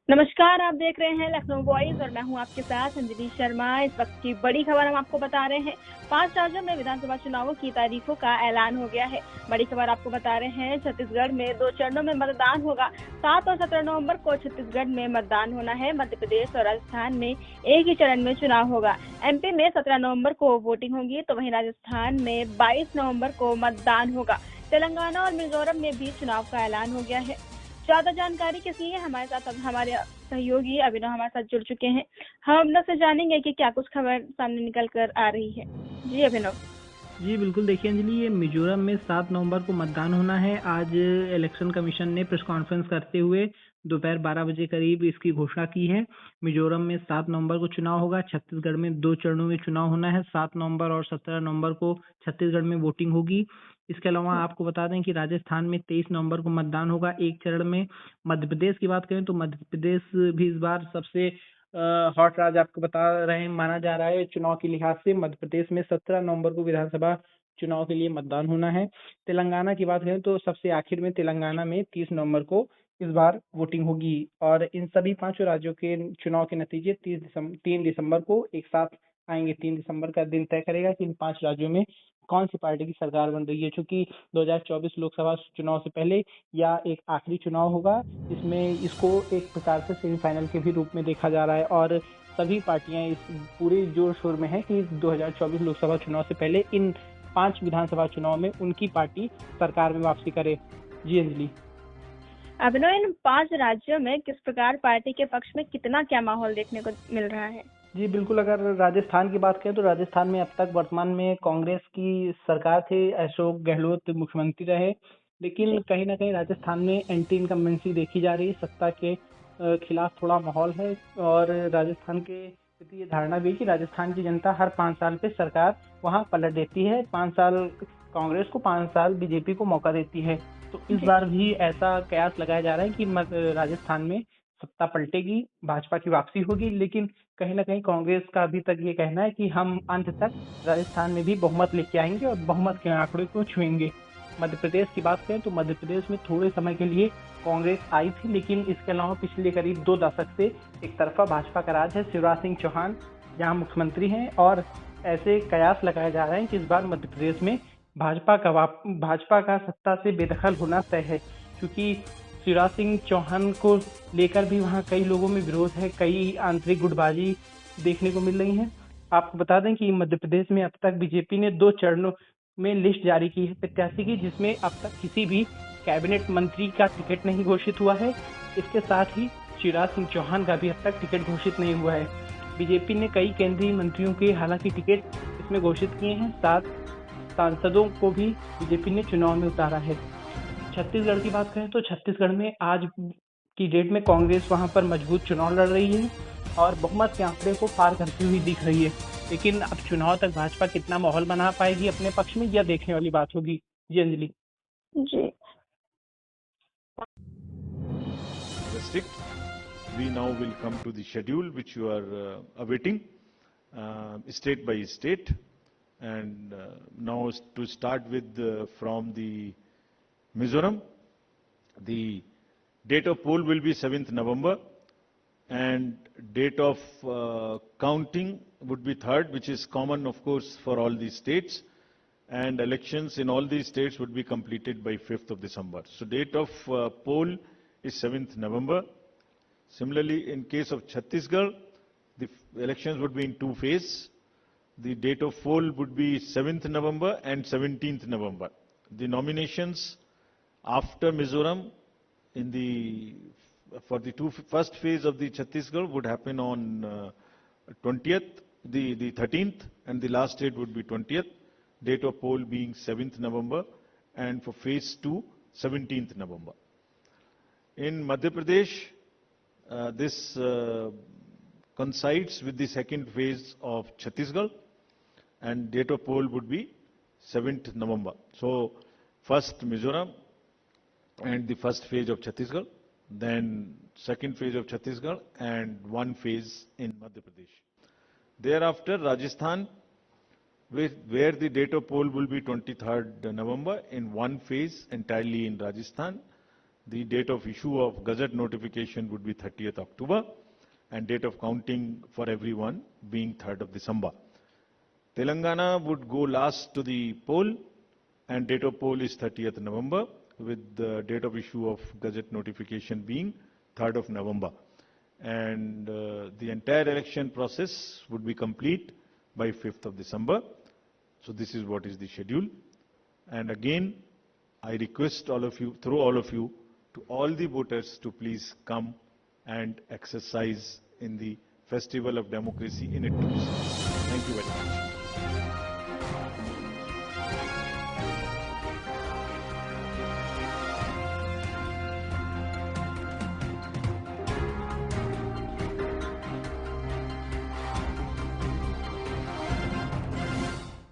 नमस्कार, आप देख रहे हैं लखनऊ वॉइस और मैं हूं आपके साथ अंजलि शर्मा। इस वक्त की बड़ी खबर हम आपको बता रहे हैं। 5 राज्यों में विधानसभा चुनावों की तारीखों का ऐलान हो गया है। बड़ी खबर आपको बता रहे हैं, छत्तीसगढ़ में 2 चरणों में मतदान होगा। 7 और 17 नवंबर को छत्तीसगढ़ में मतदान होना है। मध्य प्रदेश और राजस्थान में एक ही चरण में चुनाव होगा। एमपी में 17 नवम्बर को वोटिंग होगी, तो वहीं राजस्थान में 22 नवम्बर को मतदान होगा। तेलंगाना और मिजोरम में भी चुनाव का ऐलान हो गया है। ज्यादा जानकारी के लिए हमारे साथ अब हमारे सहयोगी अभिनव हमारे साथ जुड़ चुके हैं। हम अभिनव से जानेंगे कि क्या कुछ खबर सामने निकल कर आ रही है। जी अभिनव। जी बिल्कुल, देखिए अंजलि, ये मिजोरम में 7 नवंबर को मतदान होना है। आज इलेक्शन कमीशन ने प्रेस कॉन्फ्रेंस करते हुए दोपहर 12 बजे करीब इसकी घोषणा की है। मिजोरम में 7 नवंबर को चुनाव होगा। छत्तीसगढ़ में 2 चरणों में चुनाव होना है। 7 नवंबर और 17 नवंबर को छत्तीसगढ़ में वोटिंग होगी। इसके अलावा आपको बता दें कि राजस्थान में 23 नवंबर को मतदान होगा, एक चरण में। मध्य प्रदेश की बात करें तो मध्य प्रदेश भी इस बार सबसे हॉट राज्य आपको बता रहे हैं, माना जा रहा है चुनाव के लिहाज से। मध्य प्रदेश में 17 नवंबर को विधानसभा चुनाव के लिए मतदान होना है। तेलंगाना की बात करें तो सबसे आखिर में तेलंगाना में 30 नवंबर को इस बार वोटिंग होगी। और इन सभी 5 राज्यों के चुनाव के नतीजे 3 दिसंबर को एक साथ आएंगे। 3 दिसंबर का दिन तय करेगा कि इन 5 राज्यों में कौन सी पार्टी की सरकार बन रही है। चूंकि 2024 लोकसभा चुनाव से पहले या एक आखिरी चुनाव होगा, इसमें इसको एक प्रकार से सेमीफाइनल के भी रूप में देखा जा रहा है। और सभी पार्टियां इस पूरे जोर शोर में है कि 2024 लोकसभा चुनाव से पहले इन 5 विधानसभा चुनाव में उनकी पार्टी सरकार में वापसी करे। जी अंजलि। अभिनव, इन 5 राज्यों में किस प्रकार पार्टी के पक्ष में कितना क्या माहौल देखने को मिल रहा है? जी बिल्कुल, अगर राजस्थान की बात करें तो राजस्थान में अब तक वर्तमान में कांग्रेस की सरकार थी, अशोक गहलोत मुख्यमंत्री रहे। लेकिन जी। कहीं ना कहीं राजस्थान में एंटी इनकम्बेंसी देखी जा रही है। सत्ता के खिलाफ थोड़ा माहौल है। और राजस्थान के प्रति ये धारणा भी है कि राजस्थान की जनता हर 5 साल पे सरकार वहाँ पलट देती है। 5 साल कांग्रेस को, 5 साल बीजेपी को मौका देती है। तो इस जी। बार भी ऐसा कयास लगाया जा रहा है कि राजस्थान में सत्ता पलटेगी, भाजपा की वापसी होगी। लेकिन कहीं ना कहीं कांग्रेस का अभी तक ये कहना है कि हम अंत तक राजस्थान में भी बहुमत लेके आएंगे और बहुमत के आंकड़े को छुएंगे। मध्य प्रदेश की बात करें तो मध्य प्रदेश में थोड़े समय के लिए कांग्रेस आई थी, लेकिन इसके अलावा पिछले करीब 2 दशक से एक तरफा भाजपा का राज है। शिवराज सिंह चौहान यहाँ मुख्यमंत्री हैं और ऐसे कयास लगाए जा रहे हैं कि इस बार मध्य प्रदेश में भाजपा का सत्ता से बेदखल होना तय है। क्योंकि शिवराज सिंह चौहान को लेकर भी वहाँ कई लोगों में विरोध है, कई आंतरिक गुटबाजी देखने को मिल रही है। आपको बता दें कि मध्य प्रदेश में अब तक बीजेपी ने 2 चरणों में लिस्ट जारी की है प्रत्याशी की, जिसमें अब तक किसी भी कैबिनेट मंत्री का टिकट नहीं घोषित हुआ है। इसके साथ ही शिवराज सिंह चौहान का भी अब तक टिकट घोषित नहीं हुआ है। बीजेपी ने कई केंद्रीय मंत्रियों के हालांकि टिकट इसमें घोषित किए हैं। 7 सांसदों को भी बीजेपी ने चुनाव में उतारा है। छत्तीसगढ़ की बात करें तो छत्तीसगढ़ में आज की डेट में कांग्रेस वहां पर मजबूत चुनाव लड़ रही है और बहुमत के आंकड़े को पार करती हुई दिख रही है। लेकिन अब चुनाव तक भाजपा कितना माहौल बना पाएगी अपने पक्ष में, यह देखने वाली बात होगी। जी अंजलि। जी। Restrict. We now will come to the schedule which you are awaiting, state by state. And now to start with from the Mizoram, the date of poll will be 7th November and date of counting would be 3rd, which is common of course for all these states, and elections in all these states would be completed by 5th of December. So date of poll is 7th November. Similarly, in case of Chhattisgarh, the elections would be in 2 phases. The date of poll would be 7th November and 17th November. The nominations after Mizoram for the first phase of the Chhattisgarh would happen on 20th, the 13th, and the last date would be 20th. Date of poll being 7th November, and for phase 2, 17th November. In Madhya Pradesh, this coincides with the second phase of Chhattisgarh, and date of poll would be 7th November. So, first Mizoram and the first phase of Chhattisgarh, then second phase of Chhattisgarh and 1 phase in Madhya Pradesh. Thereafter, Rajasthan, where the date of poll will be 23rd November in 1 phase entirely in Rajasthan. The date of issue of Gazette notification would be 30th October, and date of counting for everyone being 3rd of December. Telangana would go last to the poll, and date of poll is 30th November, with the date of issue of Gazette notification being 3rd of November. And the entire election process would be complete by 5th of December. So this is what is the schedule. And again, I request all of you, through all of you, to all the voters to please come and exercise in the festival of democracy in its true sense. Thank you very much.